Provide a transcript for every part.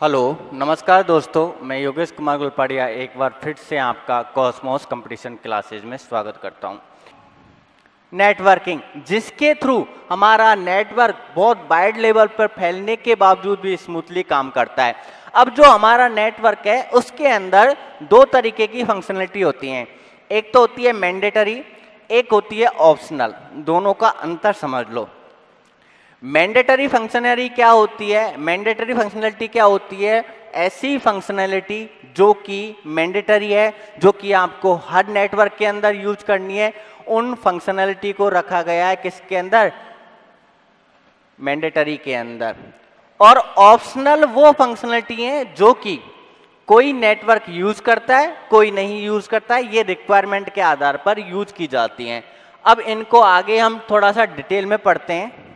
Hello नमस्कार दोस्तों, मैं योगेश कुमार गुलपाड़िया एक बार फिर से आपका कॉस्मोस कंपटीशन क्लासेज में स्वागत करता हूं। नेटवर्किंग, जिसके थ्रू हमारा नेटवर्क बहुत वाइड लेवल पर फैलने के बावजूद भी स्मूथली काम करता है। अब जो हमारा नेटवर्क है उसके अंदर दो तरीके की फंक्शनलिटी होती हैं। एक तो होती है मैंडेटरी, एक होती है ऑप्शनल। दोनों का अंतर समझ लो। मैंडेटरी फंक्शनलिटी क्या होती है? मैंडेटरी फंक्शनलिटी क्या होती है? ऐसी फंक्शनलिटी जो कि मैंडेटरी है, जो कि आपको हर नेटवर्क के अंदर यूज करनी है। उन फंक्शनलिटी को रखा गया है किसके अंदर? मैंडेटरी के अंदर। और ऑप्शनल वो फंक्शनलिटी है जो कि कोई नेटवर्क यूज करता है, कोई नहीं यूज करता है। ये रिक्वायरमेंट के आधार पर यूज की जाती हैं। अब इनको आगे हम थोड़ा सा डिटेल में पढ़ते हैं।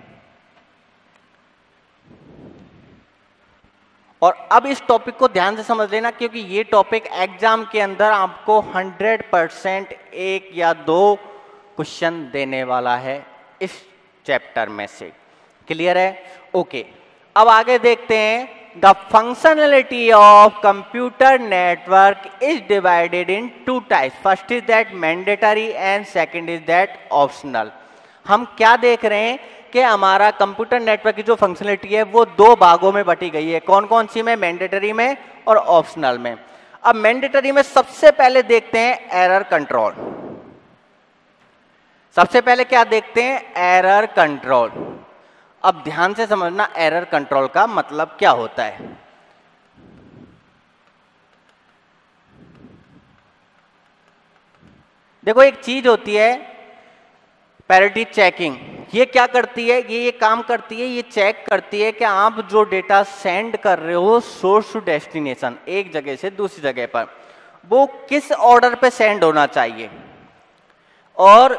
और अब इस टॉपिक को ध्यान से समझ लेना, क्योंकि ये टॉपिक एग्जाम के अंदर आपको 100% एक या दो क्वेश्चन देने वाला है इस चैप्टर में से। क्लियर है? ओके, अब आगे देखते हैं। The functionality of computer network is divided in two types. First is that mandatory and second is that optional. हम क्या देख रहे हैं कि हमारा कंप्यूटर नेटवर्क की जो फंक्शनलिटी है वो दो भागों में बटी गई है। कौन कौन सी में? मैंडेटरी में और ऑप्शनल में। अब मैंडेटरी में सबसे पहले देखते हैं एरर कंट्रोल। सबसे पहले क्या देखते हैं? Error control. अब ध्यान से समझना एरर कंट्रोल का मतलब क्या होता है। देखो, एक चीज होती है पैरिटी चेकिंग। ये क्या करती है? ये काम करती है, ये चेक करती है कि आप जो डेटा सेंड कर रहे हो सोर्स टू डेस्टिनेशन, एक जगह से दूसरी जगह पर, वो किस ऑर्डर पे सेंड होना चाहिए। और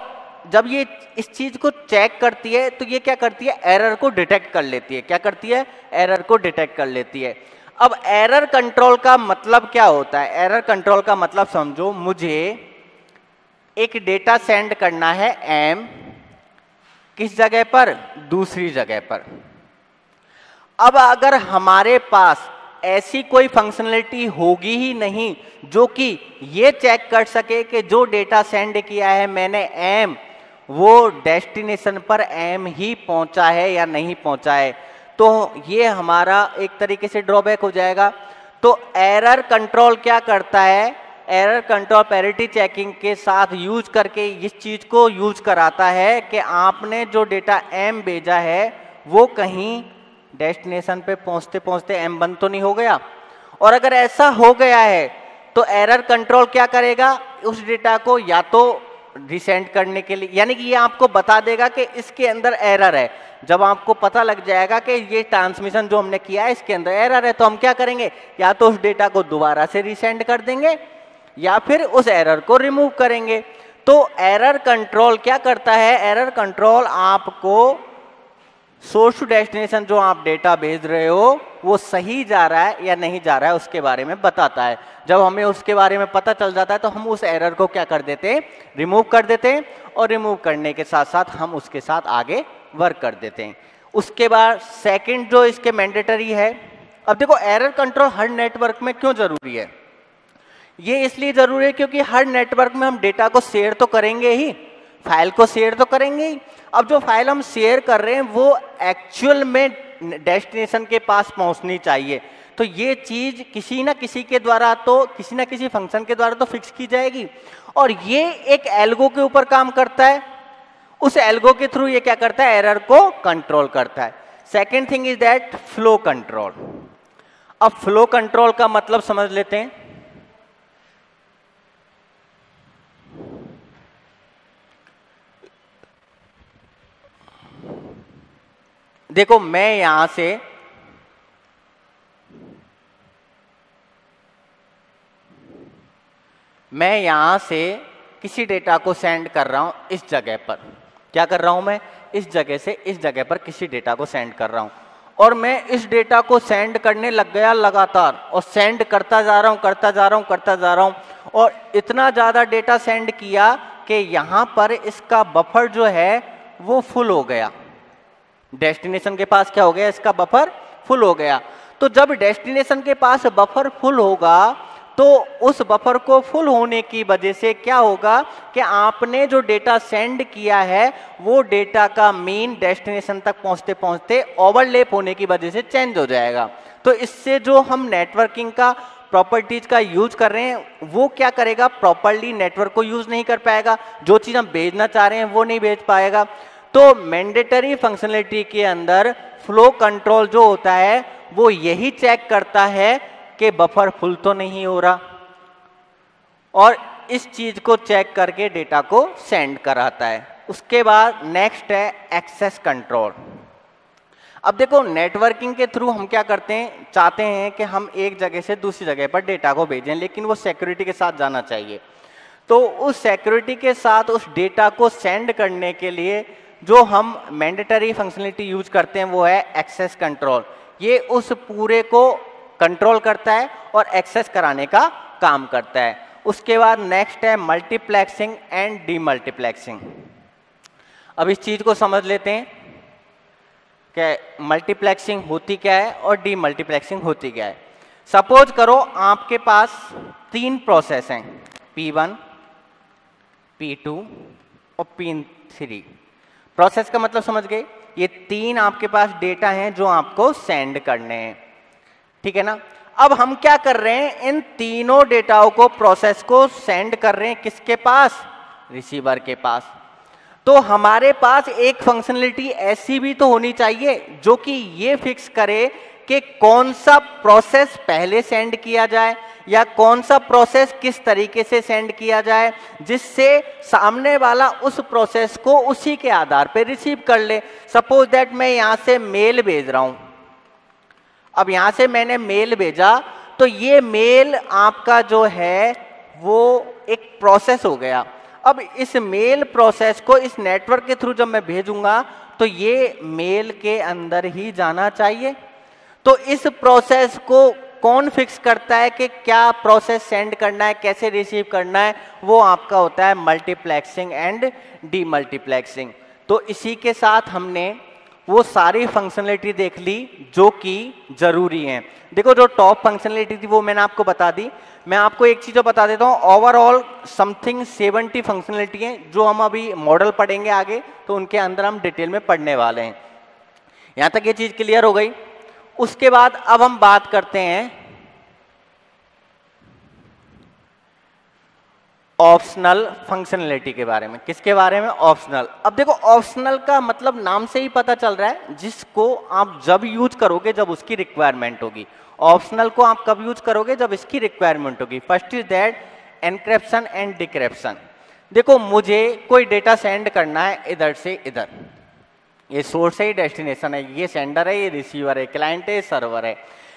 जब ये इस चीज को चेक करती है तो ये क्या करती है? एरर को डिटेक्ट कर लेती है। क्या करती है? एरर को डिटेक्ट कर लेती है। अब एरर कंट्रोल का मतलब क्या होता है? एरर कंट्रोल का मतलब समझो, मुझे एक डेटा सेंड करना है एम, किस जगह पर? दूसरी जगह पर। अब अगर हमारे पास ऐसी कोई फंक्शनलिटी होगी ही नहीं जो कि ये चेक कर सके कि जो डेटा सेंड किया है मैंने एम, वो डेस्टिनेशन पर एम ही पहुंचा है या नहीं पहुंचा है, तो ये हमारा एक तरीके से ड्रॉबैक हो जाएगा। तो एरर कंट्रोल क्या करता है? एरर कंट्रोल पैरिटी चेकिंग के साथ यूज करके इस चीज को यूज कराता है कि आपने जो डेटा एम भेजा है वो कहीं डेस्टिनेशन पे पहुंचते पहुंचते एम बंद तो नहीं हो गया। और अगर ऐसा हो गया है तो एरर कंट्रोल क्या करेगा? उस डेटा को या तो रिसेंड करने के लिए, यानी कि ये आपको बता देगा कि इसके अंदर एरर है। जब आपको पता लग जाएगा कि ये ट्रांसमिशन जो हमने किया है इसके अंदर एरर है, तो हम क्या करेंगे? या तो उस डेटा को दोबारा से रिसेंड कर देंगे या फिर उस एरर को रिमूव करेंगे। तो एरर कंट्रोल क्या करता है? एरर कंट्रोल आपको सोर्स टू डेस्टिनेशन जो आप डेटा भेज रहे हो वो सही जा रहा है या नहीं जा रहा है उसके बारे में बताता है। जब हमें उसके बारे में पता चल जाता है तो हम उस एरर को क्या कर देते हैं? रिमूव कर देते हैं। और रिमूव करने के साथ साथ हम उसके साथ आगे वर्क कर देते हैं। उसके बाद सेकंड जो इसके मैंडेटरी है। अब देखो, एरर कंट्रोल हर नेटवर्क में क्यों जरूरी है? ये इसलिए जरूरी है क्योंकि हर नेटवर्क में हम डेटा को शेयर तो करेंगे ही, फाइल को शेयर तो करेंगे ही। अब जो फाइल हम शेयर कर रहे हैं वो एक्चुअल में डेस्टिनेशन के पास पहुंचनी चाहिए। तो ये चीज किसी ना किसी के द्वारा, तो किसी ना किसी फंक्शन के द्वारा तो फिक्स की जाएगी। और ये एक एल्गो के ऊपर काम करता है। उस एल्गो के थ्रू ये क्या करता है? एरर को कंट्रोल करता है। Second thing is that flow control. अब फ्लो कंट्रोल का मतलब समझ लेते हैं। देखो, मैं यहां से किसी डेटा को सेंड कर रहा हूं इस जगह पर। क्या कर रहा हूं मैं? इस जगह से इस जगह पर किसी डेटा को सेंड कर रहा हूं। और मैं इस डेटा को सेंड करने लग गया लगातार, और सेंड करता जा रहा हूं, करता जा रहा हूं, करता जा रहा हूं। और इतना ज्यादा डेटा सेंड किया कि यहां पर इसका बफर जो है वो फुल हो गया। डेस्टिनेशन के पास क्या हो गया? इसका बफर फुल हो गया। तो जब डेस्टिनेशन के पास बफर फुल होगा तो उस बफर को फुल होने की वजह से क्या होगा कि आपने जो डेटा सेंड किया है वो डेटा का मीन डेस्टिनेशन तक पहुंचते पहुंचते ओवरलैप होने की वजह से चेंज हो जाएगा। तो इससे जो हम नेटवर्किंग का प्रॉपर्टीज का यूज कर रहे हैं वो क्या करेगा, प्रॉपरली नेटवर्क को यूज नहीं कर पाएगा, जो चीज हम भेजना चाह रहे हैं वो नहीं भेज पाएगा। तो मैंडेटरी फंक्शनलिटी के अंदर फ्लो कंट्रोल जो होता है वो यही चेक करता है कि बफर फुल तो नहीं हो रहा, और इस चीज को चेक करके डेटा को सेंड कराता है। उसके बाद नेक्स्ट है एक्सेस कंट्रोल। अब देखो नेटवर्किंग के थ्रू हम क्या करते हैं, चाहते हैं कि हम एक जगह से दूसरी जगह पर डेटा को भेजें, लेकिन वो सिक्योरिटी के साथ जाना चाहिए। तो उस सिक्योरिटी के साथ उस डेटा को सेंड करने के लिए जो हम मैंडेटरी फंक्शनलिटी यूज करते हैं वो है एक्सेस कंट्रोल। ये उस पूरे को कंट्रोल करता है और एक्सेस कराने का काम करता है। उसके बाद नेक्स्ट है मल्टीप्लेक्सिंग एंड डीमल्टीप्लेक्सिंग। अब इस चीज को समझ लेते हैं कि मल्टीप्लेक्सिंग होती क्या है और डीमल्टीप्लेक्सिंग होती क्या है। सपोज करो आपके पास 3 प्रोसेस हैं, P1, P2 और P3। प्रोसेस का मतलब समझ गए, ये 3 आपके पास डेटा हैं जो आपको सेंड करने हैं, ठीक है ना। अब हम क्या कर रहे हैं, इन तीनों डेटाओं को प्रोसेस को सेंड कर रहे हैं किसके पास, रिसीवर के पास। तो हमारे पास एक फंक्शनलिटी ऐसी भी तो होनी चाहिए जो कि ये फिक्स करे कि कौन सा प्रोसेस पहले सेंड किया जाए या कौन सा प्रोसेस किस तरीके से सेंड किया जाए, जिससे सामने वाला उस प्रोसेस को उसी के आधार पर रिसीव कर ले। सपोज दैट मैं यहां से मेल भेज रहा हूं, अब यहां से मैंने मेल भेजा तो ये मेल आपका जो है वो एक प्रोसेस हो गया। अब इस मेल प्रोसेस को इस नेटवर्क के थ्रू जब मैं भेजूंगा तो ये मेल के अंदर ही जाना चाहिए। तो इस प्रोसेस को कौन फिक्स करता है कि क्या प्रोसेस सेंड करना है, कैसे रिसीव करना है, वो आपका होता है मल्टीप्लेक्सिंग एंड डीमल्टीप्लेक्सिंग। तो इसी के साथ हमने वो सारी फंक्शनलिटी देख ली जो कि जरूरी हैं। देखो जो टॉप फंक्शनलिटी थी वो मैंने आपको बता दी। मैं आपको एक चीज बता देता हूँ, ओवरऑल समथिंग 70 फंक्शनलिटी हैं जो हम अभी मॉडल पढ़ेंगे आगे, तो उनके अंदर हम डिटेल में पढ़ने वाले हैं। यहां तक ये चीज क्लियर हो गई। उसके बाद अब हम बात करते हैं ऑप्शनल फंक्शनलिटी के बारे में। किसके बारे में, ऑप्शनल। अब देखो ऑप्शनल का मतलब नाम से ही पता चल रहा है, जिसको आप जब यूज करोगे जब उसकी रिक्वायरमेंट होगी। ऑप्शनल को आप कब यूज करोगे, जब इसकी रिक्वायरमेंट होगी। First is that encryption and decryption. देखो मुझे कोई डेटा सेंड करना है इधर से इधर, ये सोर्स है, ये डेस्टिनेशन है, ये सेंडर है, ये रिसीवर है, क्लाइंट है, ये सर्वर है।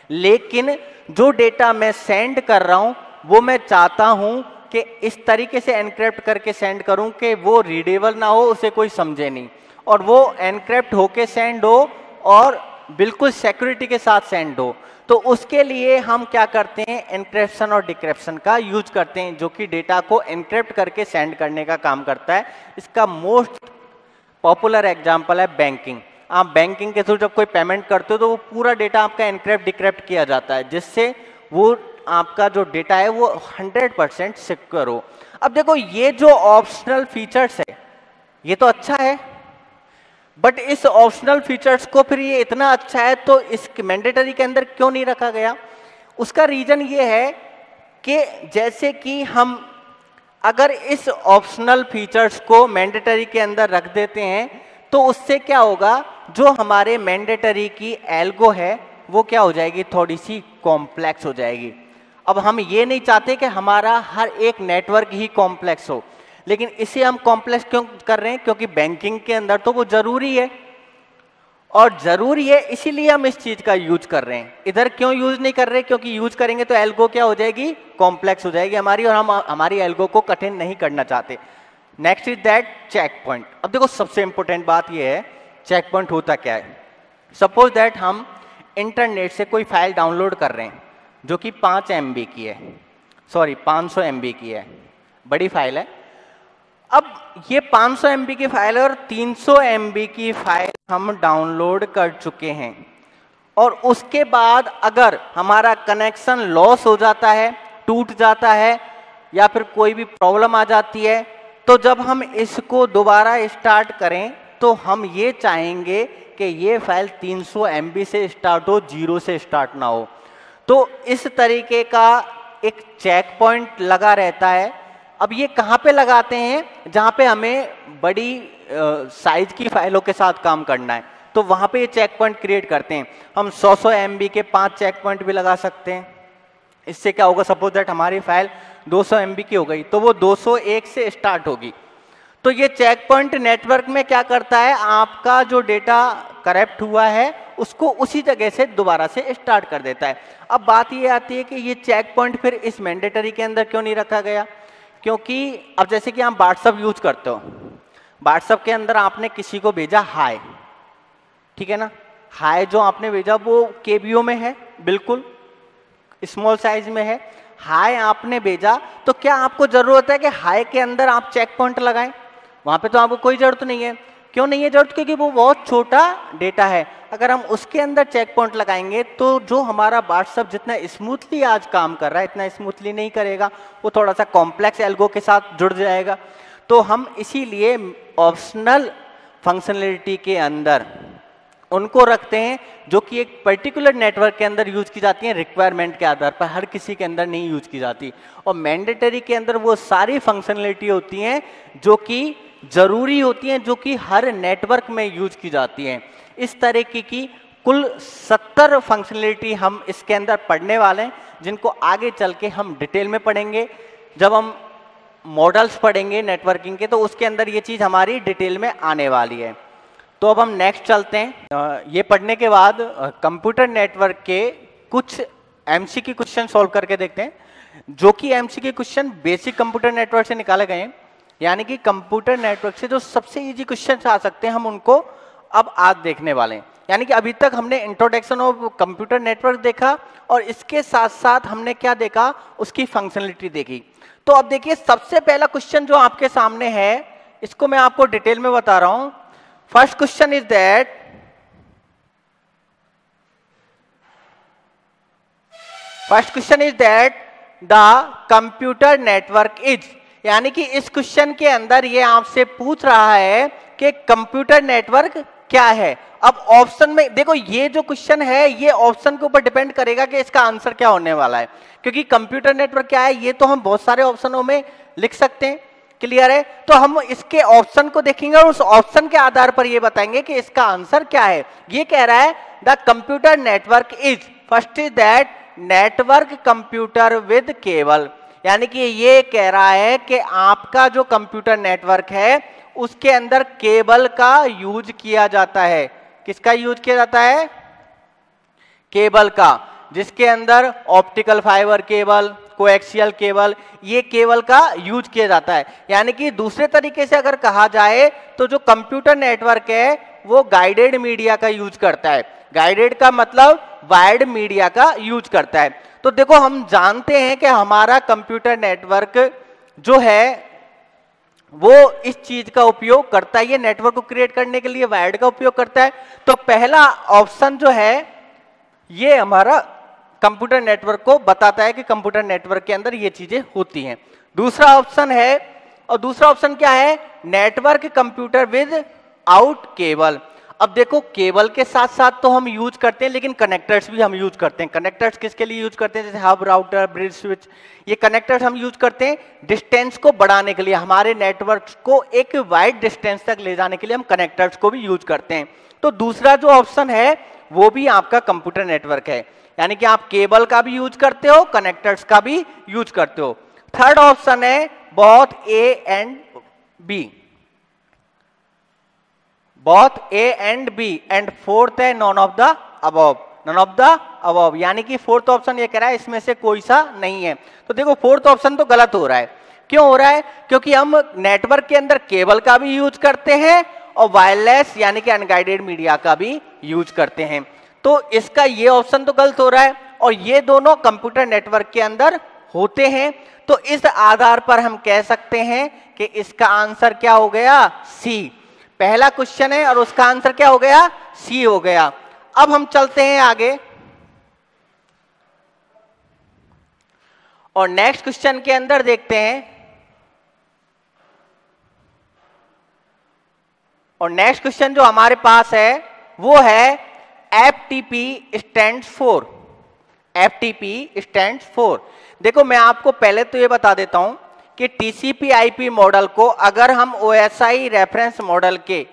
लेकिन जो डेटा मैं सेंड कर रहा हूं वो मैं चाहता हूं कि इस तरीके से एनक्रिप्ट करके सेंड करूं कि वो रीडेबल ना हो, उसे कोई समझे नहीं, और वो एनक्रिप्ट होके सेंड हो और बिल्कुल सिक्योरिटी के साथ सेंड हो। तो उसके लिए हम क्या करते हैं, एनक्रिप्शन और डिक्रिप्शन का यूज करते हैं, जो कि डेटा को एनक्रिप्ट करके सेंड करने का काम करता है। इसका मोस्ट पॉपुलर एग्जाम्पल है बैंकिंग। आप बैंकिंग के थ्रू जब कोई पेमेंट करते हो तो वो पूरा डेटा आपका एनक्रिप्ट डिक्रिप्ट किया जाता है, जिससे वो आपका जो डेटा है वो 100% सिक्योर हो। अब देखो ये जो ऑप्शनल फीचर्स है ये तो अच्छा है, बट इस ऑप्शनल फीचर्स को फिर ये इतना अच्छा है तो इस मैंडेटरी के अंदर क्यों नहीं रखा गया। उसका रीजन ये है कि जैसे कि हम अगर इस ऑप्शनल फीचर्स को मैंडेटरी के अंदर रख देते हैं तो उससे क्या होगा, जो हमारे मैंडेटरी की एल्गो है वो क्या हो जाएगी, थोड़ी सी कॉम्प्लेक्स हो जाएगी। अब हम ये नहीं चाहते कि हमारा हर एक नेटवर्क ही कॉम्प्लेक्स हो, लेकिन इसे हम कॉम्प्लेक्स क्यों कर रहे हैं, क्योंकि बैंकिंग के अंदर तो वो जरूरी है, और जरूरी है इसीलिए हम इस चीज का यूज कर रहे हैं। इधर क्यों यूज नहीं कर रहे, क्योंकि यूज करेंगे तो एल्गो क्या हो जाएगी, कॉम्प्लेक्स हो जाएगी हमारी, और हम हमारी एल्गो को कठिन नहीं करना चाहते। Next is that checkpoint. अब देखो सबसे इंपॉर्टेंट बात यह है, चेक पॉइंट होता क्या है। सपोज दैट हम इंटरनेट से कोई फाइल डाउनलोड कर रहे हैं जो कि 5 MB की है, सॉरी 500 MB की है, बड़ी फाइल है। अब ये 500 MB की फाइल है और 300 MB की फाइल हम डाउनलोड कर चुके हैं, और उसके बाद अगर हमारा कनेक्शन लॉस हो जाता है, टूट जाता है या फिर कोई भी प्रॉब्लम आ जाती है, तो जब हम इसको दोबारा स्टार्ट करें तो हम ये चाहेंगे कि ये फाइल 300 MB से स्टार्ट हो, 0 से स्टार्ट ना हो। तो इस तरीके का एक चेक पॉइंट लगा रहता है। अब ये कहाँ पे लगाते हैं? जहाँ पे हमें बड़ी साइज की फाइलों के साथ काम करना है, तो वहाँ पे ये चेक पॉइंट क्रिएट करते हैं। हम 100 MB के 5 चेक पॉइंट भी लगा सकते हैं। इससे क्या होगा, सपोज दैट हमारी फाइल 200 MB की हो गई तो वो 201 से स्टार्ट होगी। तो ये चेक पॉइंट नेटवर्क में क्या करता है, आपका जो डेटा करप्ट हुआ है उसको उसी जगह से दोबारा से स्टार्ट कर देता है। अब बात ये आती है कि ये चेक पॉइंट फिर इस मैंडेटरी के अंदर क्यों नहीं रखा गया? क्योंकि अब जैसे कि आप व्हाट्सअप यूज करते हो, व्हाट्सअप के अंदर आपने किसी को भेजा हाय, ठीक है ना, हाय जो आपने भेजा वो केबीओ में है, बिल्कुल स्मॉल साइज में है। हाय आपने भेजा तो क्या आपको जरूरत है कि हाय के अंदर आप चेक पॉइंट लगाएं? वहां पे तो आपको कोई जरूरत नहीं है। क्यों नहीं है जरूरत? क्योंकि वो बहुत छोटा डेटा है। अगर हम उसके अंदर चेक पॉइंट लगाएंगे तो जो हमारा व्हाट्सएप जितना स्मूथली आज काम कर रहा है इतना स्मूथली नहीं करेगा, वो थोड़ा सा कॉम्प्लेक्स एल्गो के साथ जुड़ जाएगा। तो हम इसीलिए ऑप्शनल फंक्शनलिटी के अंदर उनको रखते हैं जो कि एक पर्टिकुलर नेटवर्क के अंदर यूज की जाती है, रिक्वायरमेंट के आधार पर, हर किसी के अंदर नहीं यूज की जाती। और मैंडेटरी के अंदर वो सारी फंक्शनलिटी होती हैं जो कि जरूरी होती हैं, जो कि हर नेटवर्क में यूज की जाती हैं। इस तरीके की कुल 70 फंक्शनलिटी हम इसके अंदर पढ़ने वाले हैं, जिनको आगे चल के हम डिटेल में पढ़ेंगे। जब हम मॉडल्स पढ़ेंगे नेटवर्किंग के तो उसके अंदर ये चीज़ हमारी डिटेल में आने वाली है। तो अब हम नेक्स्ट चलते हैं। ये पढ़ने के बाद कंप्यूटर नेटवर्क के कुछ एमसीक्यू क्वेश्चन सॉल्व करके देखते हैं, जो कि MCQ question basic computer network से निकाले गए हैं। यानी कि कंप्यूटर नेटवर्क से जो सबसे इजी क्वेश्चन आ सकते हैं हम उनको अब आज देखने वाले हैं। यानी कि अभी तक हमने इंट्रोडक्शन ऑफ कंप्यूटर नेटवर्क देखा और इसके साथ साथ हमने क्या देखा, उसकी फंक्शनलिटी देखी। तो अब देखिए सबसे पहला क्वेश्चन जो आपके सामने है इसको मैं आपको डिटेल में बता रहा हूं। First question is that the computer network is, यानी कि इस क्वेश्चन के अंदर ये आपसे पूछ रहा है कि कंप्यूटर नेटवर्क क्या है। अब ऑप्शन में देखो, ये जो क्वेश्चन है ये ऑप्शन के ऊपर डिपेंड करेगा कि इसका आंसर क्या होने वाला है, क्योंकि कंप्यूटर नेटवर्क क्या है ये तो हम बहुत सारे ऑप्शनों में लिख सकते हैं। क्लियर है? तो हम इसके ऑप्शन को देखेंगे और उस ऑप्शन के आधार पर ये बताएंगे कि इसका आंसर क्या है। ये कह रहा है the computer network is, first is that network computer with cable, यानी कि ये कह रहा है कि आपका जो कंप्यूटर नेटवर्क है उसके अंदर केबल का यूज किया जाता है। किसका यूज किया जाता है? केबल का, जिसके अंदर optical fibre cable, coaxial cable, ये केबल का यूज किया जाता है। यानी कि दूसरे तरीके से अगर कहा जाए तो जो कंप्यूटर नेटवर्क है वो गाइडेड मीडिया का यूज करता है। गाइडेड का मतलब वायर्ड मीडिया का यूज करता है। तो देखो हम जानते हैं कि हमारा कंप्यूटर नेटवर्क जो है वो इस चीज का उपयोग करता है, ये नेटवर्क को क्रिएट करने के लिए वायर्ड का उपयोग करता है। तो पहला ऑप्शन जो है ये हमारा कंप्यूटर नेटवर्क को बताता है कि कंप्यूटर नेटवर्क के अंदर ये चीजें होती हैं। दूसरा ऑप्शन है, और दूसरा ऑप्शन क्या है? Network computer with out cable. अब देखो केबल के साथ साथ तो हम यूज करते हैं, लेकिन कनेक्टर्स भी हम यूज करते हैं। कनेक्टर्स किसके लिए यूज करते हैं? जैसे हब, राउटर, ब्रिज, स्विच, ये कनेक्टर्स हम यूज करते हैं डिस्टेंस को बढ़ाने के लिए, हमारे नेटवर्क को एक वाइड डिस्टेंस तक ले जाने के लिए हम कनेक्टर्स को भी यूज करते हैं। तो दूसरा जो ऑप्शन है वो भी आपका कंप्यूटर नेटवर्क है, यानी कि आप केबल का भी यूज करते हो, कनेक्टर्स का भी यूज करते हो। थर्ड ऑप्शन है both A and B, both A and B, and fourth है none of the above, none of the above, यानी कि फोर्थ ऑप्शन ये कह रहा है इसमें से कोई सा नहीं है। तो देखो फोर्थ ऑप्शन तो गलत हो रहा है। क्यों हो रहा है? क्योंकि हम नेटवर्क के अंदर केबल का भी यूज करते हैं और वायरलेस यानी कि अनगाइडेड मीडिया का भी यूज करते हैं। तो इसका ये ऑप्शन तो गलत हो रहा है, और ये दोनों कंप्यूटर नेटवर्क के अंदर होते हैं। तो इस आधार पर हम कह सकते हैं कि इसका आंसर क्या हो गया? सी। पहला क्वेश्चन है और उसका आंसर क्या हो गया? सी हो गया। अब हम चलते हैं आगे और नेक्स्ट क्वेश्चन के अंदर देखते हैं। और नेक्स्ट क्वेश्चन जो हमारे पास है वो है FTP stands for. FTP stands for, देखो मैं आपको पहले तो ये बता देता हूं कि TCP/IP मॉडल को अगर हम OSI रेफरेंस मॉडल के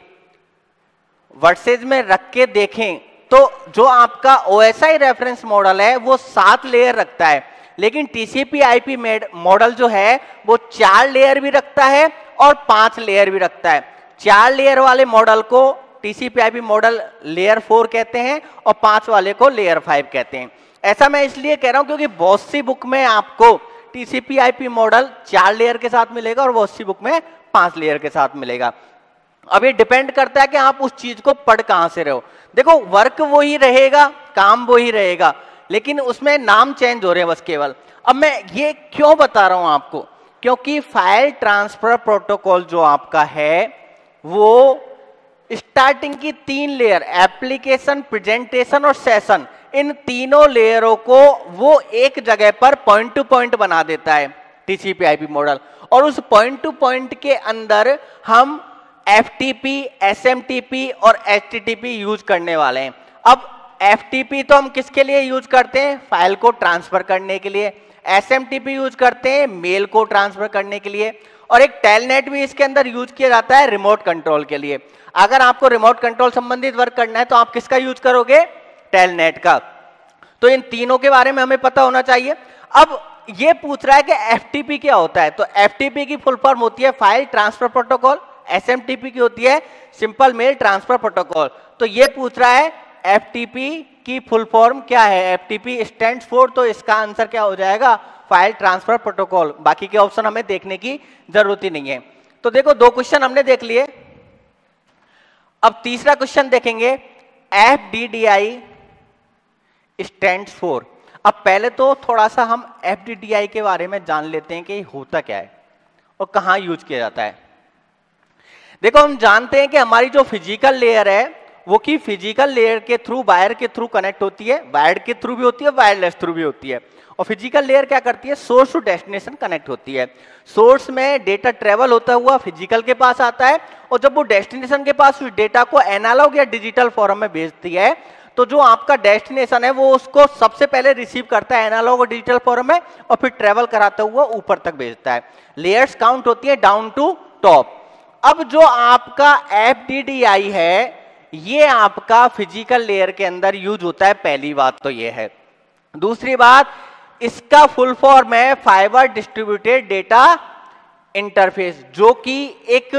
वर्सेज में रख के देखें तो जो आपका OSI रेफरेंस मॉडल है वो 7 लेयर रखता है, लेकिन TCP/IP मॉडल जो है वो 4 लेयर भी रखता है और 5 लेयर भी रखता है। 4 लेयर वाले मॉडल को TCP/IP मॉडल लेयर 4 कहते हैं और 5 वाले को लेयर 5 कहते हैं। ऐसा मैं इसलिए कह रहा हूं क्योंकि बहुत सी बुक में आपको TCP/IP मॉडल 4 लेयर के साथ मिलेगा और बहुत सी बुक में 5 लेयर के साथ मिलेगा। अब ये डिपेंड करता है कि आप उस चीज को पढ़ कहां से रहे हो। देखो वर्क वही रहेगा, काम वही रहेगा, लेकिन उसमें नाम चेंज हो रहे हैं बस केवल। अब मैं ये क्यों बता रहा हूं आपको, क्योंकि फाइल ट्रांसफर प्रोटोकॉल जो आपका है वो स्टार्टिंग की 3 लेयर एप्लीकेशन, प्रेजेंटेशन और सेशन, इन तीनों लेयरों को वो एक जगह पर पॉइंट टू पॉइंट बना देता है TCP/IP मॉडल। और उस पॉइंट टू पॉइंट के अंदर हम FTP, SMTP और HTTP यूज करने वाले हैं। अब FTP तो हम किसके लिए यूज करते हैं, फाइल को ट्रांसफर करने के लिए। SMTP यूज करते हैं मेल को ट्रांसफर करने के लिए, और एक टेलनेट भी इसके अंदर यूज किया जाता है रिमोट कंट्रोल के लिए। अगर आपको रिमोट कंट्रोल संबंधित वर्क करना है तो आप किसका यूज करोगे, टेलनेट का। तो इन तीनों के बारे में हमें पता होना चाहिए। अब ये पूछ रहा है कि FTP क्या होता है, तो FTP की फुल फॉर्म होती है फाइल ट्रांसफर प्रोटोकॉल, SMTP की होती है सिंपल मेल ट्रांसफर प्रोटोकॉल। तो ये पूछ रहा है FTP की फुल फॉर्म क्या है, FTP स्टैंड्स फॉर, तो इसका आंसर क्या हो जाएगा, फाइल ट्रांसफर प्रोटोकॉल। बाकी के ऑप्शन हमें देखने की जरूरत ही नहीं है। तो देखो 2 क्वेश्चन हमने देख लिए। अब तीसरा क्वेश्चन देखेंगे, FDDI स्टैंड्स फॉर। अब पहले तो थोड़ा सा हम FDDI के बारे में जान लेते हैं कि होता क्या है और कहां यूज किया जाता है। देखो हम जानते हैं कि हमारी जो फिजिकल लेयर है वो की फिजिकल लेयर के थ्रू, वायर के थ्रू कनेक्ट होती है, वायर्ड के थ्रू भी होती है, वायरलेस थ्रू भी होती है। और फिजिकल लेयर क्या करती है, सोर्स टू डेस्टिनेशन कनेक्ट होती है। सोर्स में डेटा ट्रेवल होता हुआ फिजिकल के पास आता है, और जब वो डेस्टिनेशन के पास उस डेटा को एनालॉग या डिजिटल फॉर्म में भेजती है, तो जो आपका डेस्टिनेशन है वो उसको सबसे पहले रिसीव करता है एनालॉग और डिजिटल फॉर्म में, और फिर ट्रेवल कराता हुआ ऊपर तक भेजता है। लेयर्स काउंट होती है डाउन टू टॉप। अब जो आपका FDDI है ये आपका फिजिकल लेयर के अंदर यूज होता है, पहली बात तो ये है। दूसरी बात, इसका फुल फॉर्म है फाइबर डिस्ट्रीब्यूटेड डेटा इंटरफेस, जो कि एक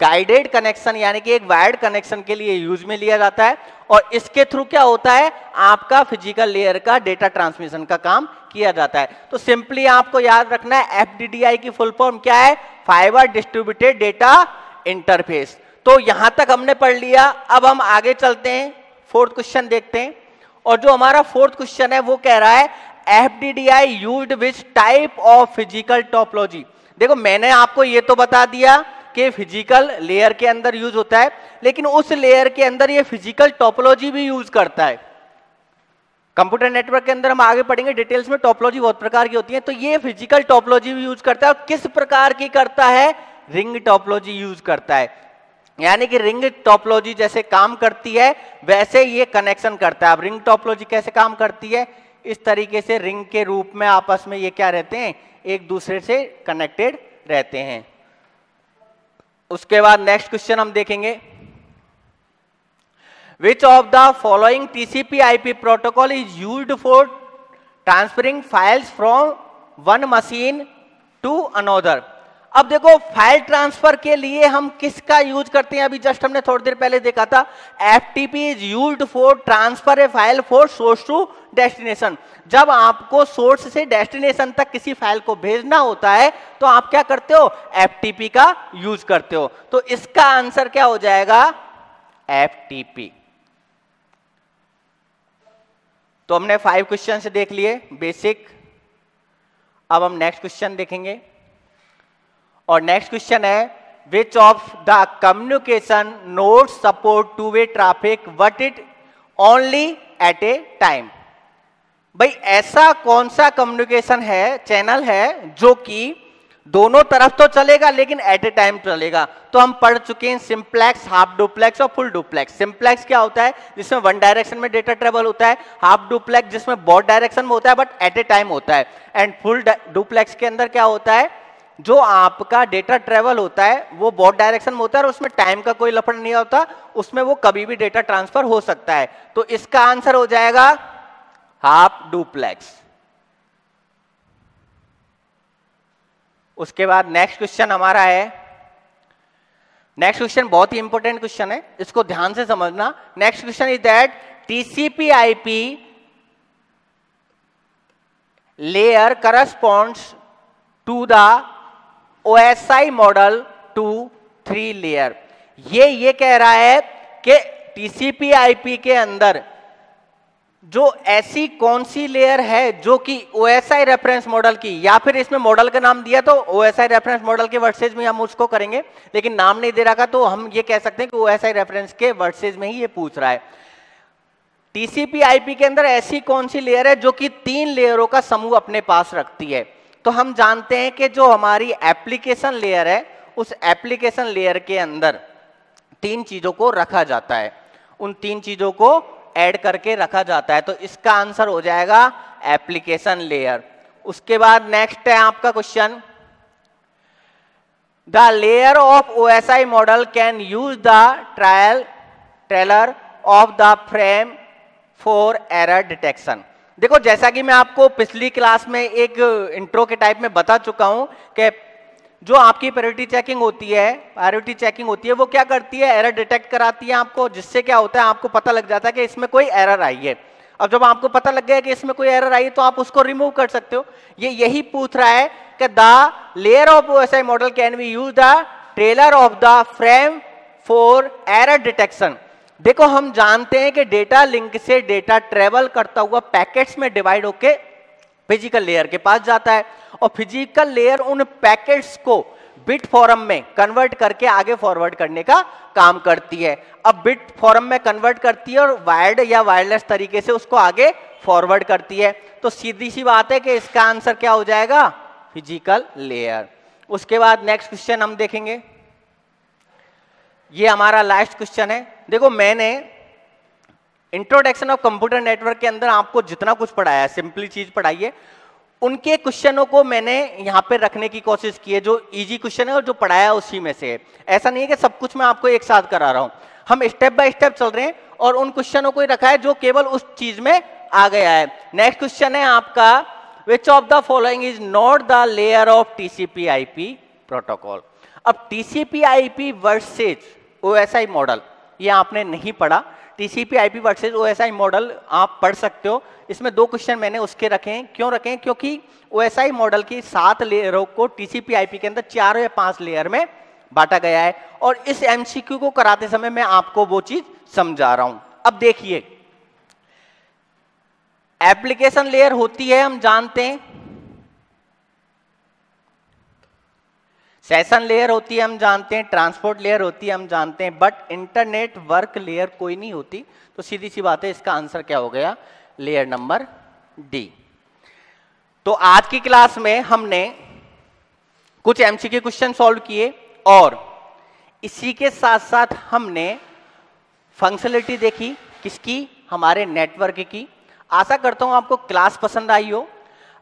गाइडेड कनेक्शन यानी कि एक वायर्ड कनेक्शन के लिए यूज में लिया जाता है। और इसके थ्रू क्या होता है, आपका फिजिकल लेयर का डेटा ट्रांसमिशन का काम किया जाता है। तो सिंपली आपको याद रखना है FDDI की फुल फॉर्म क्या है, फाइबर डिस्ट्रीब्यूटेड डेटा इंटरफेस। तो यहां तक हमने पढ़ लिया। अब हम आगे चलते हैं, 4th क्वेश्चन देखते हैं। और जो हमारा 4th क्वेश्चन है वो कह रहा है FDDI used which type of physical topology. देखो मैंने आपको ये तो बता दिया कि फिजिकल लेयर के अंदर यूज होता है, लेकिन उस लेयर के अंदर ये फिजिकल टोपोलॉजी भी यूज करता है। कंप्यूटर नेटवर्क के अंदर हम आगे पढ़ेंगे डिटेल्स में, टोपोलॉजी बहुत प्रकार की होती है। तो ये फिजिकल टोपोलॉजी भी यूज करता है। और किस प्रकार की करता है, रिंग टोपोलॉजी यूज करता है। यानी कि रिंग टोपोलॉजी जैसे काम करती है वैसे ये कनेक्शन करता है। अब रिंग टोपोलॉजी कैसे काम करती है, इस तरीके से रिंग के रूप में आपस में ये क्या रहते हैं, एक दूसरे से कनेक्टेड रहते हैं। उसके बाद नेक्स्ट क्वेश्चन हम देखेंगे, which of the following TCP/IP protocol is used for transferring files from one machine to another. अब देखो फाइल ट्रांसफर के लिए हम किसका यूज करते हैं, अभी जस्ट हमने थोड़ी देर पहले देखा था, FTP is used for transfer a file for source to destination. जब आपको सोर्स से डेस्टिनेशन तक किसी फाइल को भेजना होता है तो आप क्या करते हो, FTP का यूज करते हो। तो इसका आंसर क्या हो जाएगा, FTP। तो हमने 5 क्वेश्चन से देख लिए बेसिक। अब हम नेक्स्ट क्वेश्चन देखेंगे, और नेक्स्ट क्वेश्चन है, which of the communication nodes support two way traffic but it only at a time. भाई ऐसा कौन सा कम्युनिकेशन है, चैनल है जो कि दोनों तरफ तो चलेगा लेकिन एट ए टाइम चलेगा? तो हम पढ़ चुके हैं सिंप्लेक्स, हाफ डुप्लेक्स और फुल डुप्लेक्स। सिंप्लेक्स क्या होता है? जिसमें वन डायरेक्शन में डेटा ट्रेवल होता है। हाफ डुप्लेक्स जिसमें बोथ डायरेक्शन में होता है बट एट ए टाइम होता है। एंड फुल डुप्लेक्स के अंदर क्या होता है? जो आपका डेटा ट्रेवल होता है वो बोथ डायरेक्शन में होता है और उसमें टाइम का कोई लफड़ नहीं होता, उसमें वो कभी भी डेटा ट्रांसफर हो सकता है। तो इसका आंसर हो जाएगा हाफ डुप्लेक्स। उसके बाद नेक्स्ट क्वेश्चन हमारा है, नेक्स्ट क्वेश्चन बहुत ही इंपॉर्टेंट क्वेश्चन है, इसको ध्यान से समझना। Next question is that TCP IP layer corresponds to the OSI model 2-3 layer. ये कह रहा है कि टीसीपी आईपी के अंदर जो ऐसी कौन सी लेयर है जो कि OSI रेफरेंस मॉडल की, या फिर इसमें मॉडल का नाम दिया तो OSI रेफरेंस मॉडल के वर्सेज में हम उसको करेंगे, लेकिन नाम नहीं दे रखा तो हम ये कह सकते हैं कि OSI रेफरेंस के वर्सेज में ही ये पूछ रहा है। टीसीपी आईपी के अंदर ऐसी कौन सी लेयर है जो कि 3 लेयरों का समूह अपने पास रखती है? तो हम जानते हैं कि जो हमारी एप्लीकेशन लेयर है उस एप्लीकेशन लेयर के अंदर 3 चीजों को रखा जाता है, उन 3 चीजों को ऐड करके रखा जाता है। तो इसका आंसर हो जाएगा एप्लीकेशन लेयर। उसके बाद नेक्स्ट है आपका question, the layer of OSI model can use the trailer of the frame for error detection. देखो जैसा कि मैं आपको पिछली क्लास में एक इंट्रो के टाइप में बता चुका हूं कि जो आपकी प्रायोरिटी चेकिंग होती है वो क्या करती है? एरर डिटेक्ट कराती है आपको, जिससे क्या होता है आपको पता लग जाता है कि इसमें कोई एरर आई है। अब जब आपको पता लग गया कि इसमें कोई एरर आई है तो आप उसको रिमूव कर सकते हो। ये यही पूछ रहा है कि the layer of OSI model can be use the trailer of the frame for error detection. देखो हम जानते हैं कि डेटा लिंक से डेटा ट्रेवल करता हुआ पैकेट्स में डिवाइड होके फिजिकल लेयर के पास जाता है और फिजिकल लेयर उन पैकेट्स को बिट फॉर्म में कन्वर्ट करके आगे फॉरवर्ड करने का काम करती है। अब बिट फॉर्म में कन्वर्ट करती है और वायर्ड या वायरलेस तरीके से उसको आगे फॉरवर्ड करती है। तो सीधी सी बात है कि इसका आंसर क्या हो जाएगा? Physical layer. उसके बाद नेक्स्ट क्वेश्चन हम देखेंगे, ये हमारा लास्ट क्वेश्चन है। देखो मैंने इंट्रोडक्शन ऑफ कंप्यूटर नेटवर्क के अंदर आपको जितना कुछ पढ़ाया है, सिंपली चीज पढ़ाई है, उनके क्वेश्चनों को मैंने यहां पे रखने की कोशिश की है। जो इजी क्वेश्चन है और जो पढ़ाया उसी में से है। ऐसा नहीं है कि सब कुछ मैं आपको एक साथ करा रहा हूं, हम स्टेप बाय स्टेप चल रहे हैं और उन क्वेश्चनों को ही रखा है जो केवल उस चीज में आ गया है। नेक्स्ट क्वेश्चन है आपका, which of the following is not the layer of TCP IP protocol. अब TCP IP versus OSI model ये आपने नहीं पढ़ा, TCP IP versus OSI model आप पढ़ सकते हो। इसमें 2 क्वेश्चन मैंने उसके रखे हैं। क्यों रखे हैं? क्योंकि OSI मॉडल की 7 लेयरों को टीसीपी आईपी के अंदर 4 या 5 लेयर में बांटा गया है और इस MCQ को कराते समय मैं आपको वो चीज समझा रहा हूं। अब देखिए, एप्लीकेशन लेयर होती है हम जानते हैं, सेशन लेयर होती है हम जानते हैं, ट्रांसपोर्ट लेयर होती है हम जानते हैं, बट इंटरनेट वर्क लेयर कोई नहीं होती। तो सीधी सी बात है, इसका आंसर क्या हो गया? Layer number D. तो आज की क्लास में हमने कुछ MCQ क्वेश्चन सॉल्व किए और इसी के साथ साथ हमने फंक्शनलिटी देखी, किसकी? हमारे नेटवर्क की। आशा करता हूं आपको क्लास पसंद आई हो।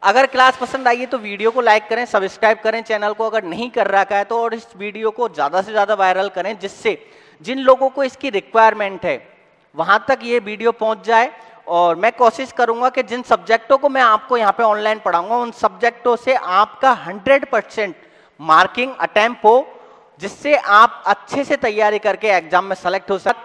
अगर क्लास पसंद आई है तो वीडियो को लाइक करें, सब्सक्राइब करें चैनल को अगर नहीं कर रखा है तो, और इस वीडियो को ज़्यादा से ज़्यादा वायरल करें जिससे जिन लोगों को इसकी रिक्वायरमेंट है वहां तक ये वीडियो पहुंच जाए। और मैं कोशिश करूंगा कि जिन सब्जेक्टों को मैं आपको यहाँ पे ऑनलाइन पढ़ाऊंगा उन सब्जेक्टों से आपका 100% मार्किंग अटेम्प्ट हो, जिससे आप अच्छे से तैयारी करके एग्जाम में सेलेक्ट हो सकते।